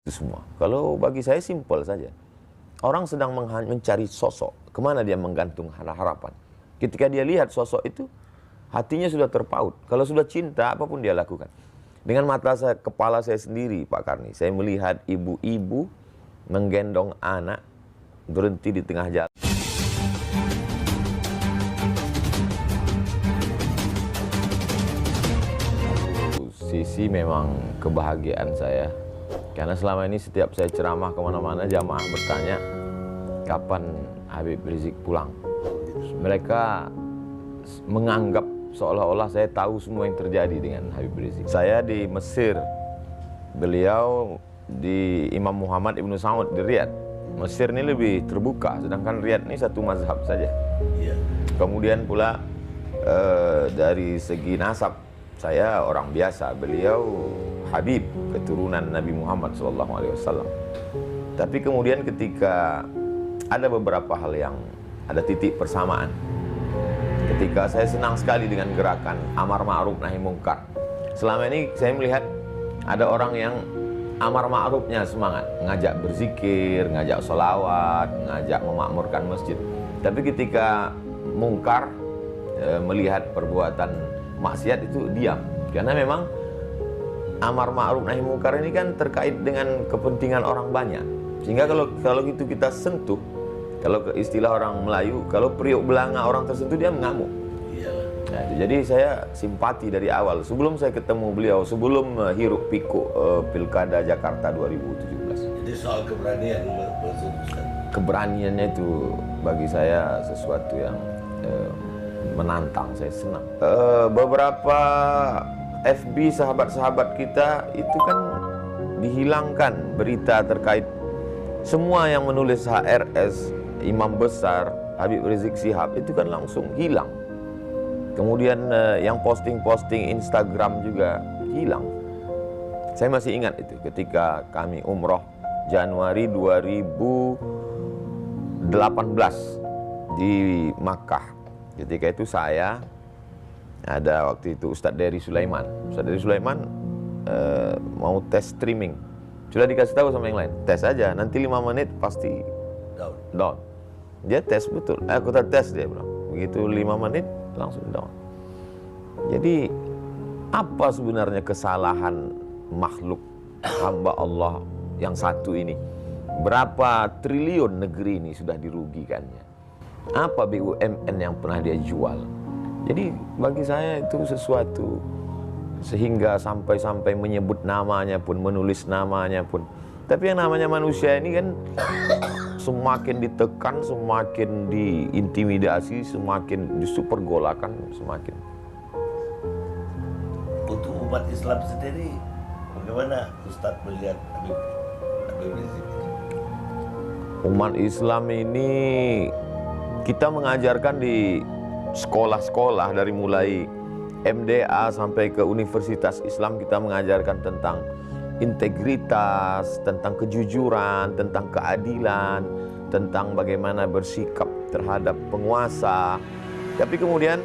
Itu semua. Kalau bagi saya simpel saja. Orang sedang mencari sosok, kemana dia menggantung harapan. Ketika dia lihat sosok itu, hatinya sudah terpaut. Kalau sudah cinta, apapun dia lakukan. Dengan mata saya, kepala saya sendiri, Pak Karni, saya melihat ibu-ibu menggendong anak berhenti di tengah jalan. Sisi memang kebahagiaan saya. Karena selama ini setiap saya ceramah kemana-mana, jamaah bertanya, kapan Habib Rizik pulang? Mereka menganggap seolah-olah saya tahu semua yang terjadi dengan Habib Rizik. Saya di Mesir, beliau di Imam Muhammad Ibn Saud di Riyadh. Mesir ini lebih terbuka, sedangkan Riyadh ini satu mazhab saja. Kemudian pula dari segi nasab, saya orang biasa, beliau Habib, keturunan Nabi Muhammad SAW. Tapi kemudian ketika ada beberapa hal yang ada titik persamaan. Ketika saya senang sekali dengan gerakan Amar Ma'ruf Nahi Mungkar. Selama ini saya melihat ada orang yang Amar Ma'rufnya semangat, ngajak berzikir, ngajak sholawat, ngajak memakmurkan masjid. Tapi ketika mungkar, melihat perbuatan maksiat itu diam. Karena memang Amar Ma'ruf Nahi Mungkar ini kan terkait dengan kepentingan orang banyak. Sehingga kalau itu kita sentuh, kalau ke istilah orang Melayu, kalau periuk belanga orang tersentuh dia mengamuk. Nah, jadi saya simpati dari awal. Sebelum saya ketemu beliau, sebelum hiruk pikuk Pilkada Jakarta 2017. Jadi soal keberanian, keberaniannya itu bagi saya sesuatu yang menantang, saya senang. Beberapa FB sahabat-sahabat kita itu kan dihilangkan berita terkait semua yang menulis HRS, Imam Besar, Habib Rizik Syihab itu kan langsung hilang. Kemudian yang posting-posting Instagram juga hilang. Saya masih ingat itu ketika kami umroh Januari 2018 di Makkah. Ketika itu saya ada waktu itu Ustadz Dery Sulaiman. Ustadz Dery Sulaiman mau tes streaming. Sudah dikasih tahu sama yang lain, tes aja, nanti 5 menit pasti down. Dia tes betul, aku tes dia bro. Begitu 5 menit langsung down. Jadi apa sebenarnya kesalahan makhluk hamba Allah yang satu ini? Berapa triliun negeri ini sudah dirugikannya? Apa BUMN yang pernah dia jual? Jadi bagi saya itu sesuatu, sehingga sampai menyebut namanya pun, menulis namanya pun. Tapi yang namanya manusia ini kan semakin ditekan, semakin diintimidasi, semakin justru pergolakan semakin. Untuk umat Islam sendiri, bagaimana Ustadz melihat Habib Rizik? Umat Islam ini kita mengajarkan di sekolah-sekolah dari mulai MDA sampai ke Universitas Islam, kita mengajarkan tentang integritas, tentang kejujuran, tentang keadilan, tentang bagaimana bersikap terhadap penguasa. Tapi kemudian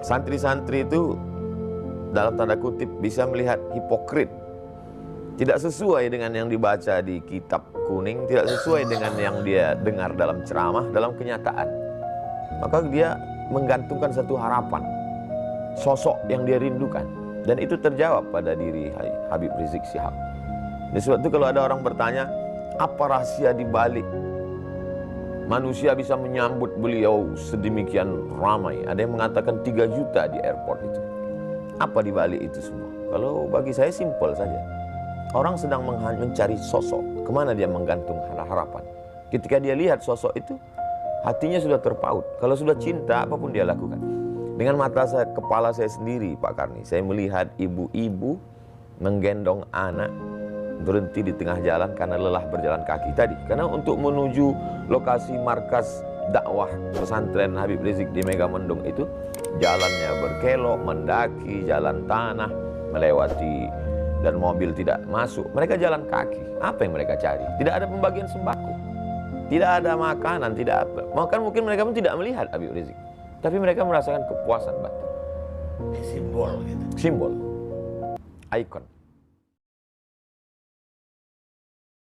santri-santri itu dalam tanda kutip bisa melihat hipokrit, tidak sesuai dengan yang dibaca di kitab kuning, tidak sesuai dengan yang dia dengar dalam ceramah, dalam kenyataan. Maka dia menggantungkan satu harapan, sosok yang dia rindukan, dan itu terjawab pada diri Habib Rizik Syihab. Di sebab itu kalau ada orang bertanya, apa rahasia di balik manusia bisa menyambut beliau sedemikian ramai? Ada yang mengatakan 3 juta di airport itu. Apa di balik itu semua? Kalau bagi saya simpel saja. Orang sedang mencari sosok, kemana dia menggantung harapan. Ketika dia lihat sosok itu, hatinya sudah terpaut. Kalau sudah cinta, apapun dia lakukan. Dengan mata saya, kepala saya sendiri, Pak Karni, saya melihat ibu-ibu menggendong anak berhenti di tengah jalan karena lelah berjalan kaki tadi. Karena untuk menuju lokasi markas dakwah pesantren Habib Rizik di Megamendung itu, jalannya berkelok, mendaki, jalan tanah, melewati dan mobil tidak masuk. Mereka jalan kaki. Apa yang mereka cari? Tidak ada pembagian sembako, tidak ada makanan, tidak apa. Maka mungkin mereka pun tidak melihat Habib Rizik, tapi mereka merasakan kepuasan batin. Simbol gitu. Simbol, ikon.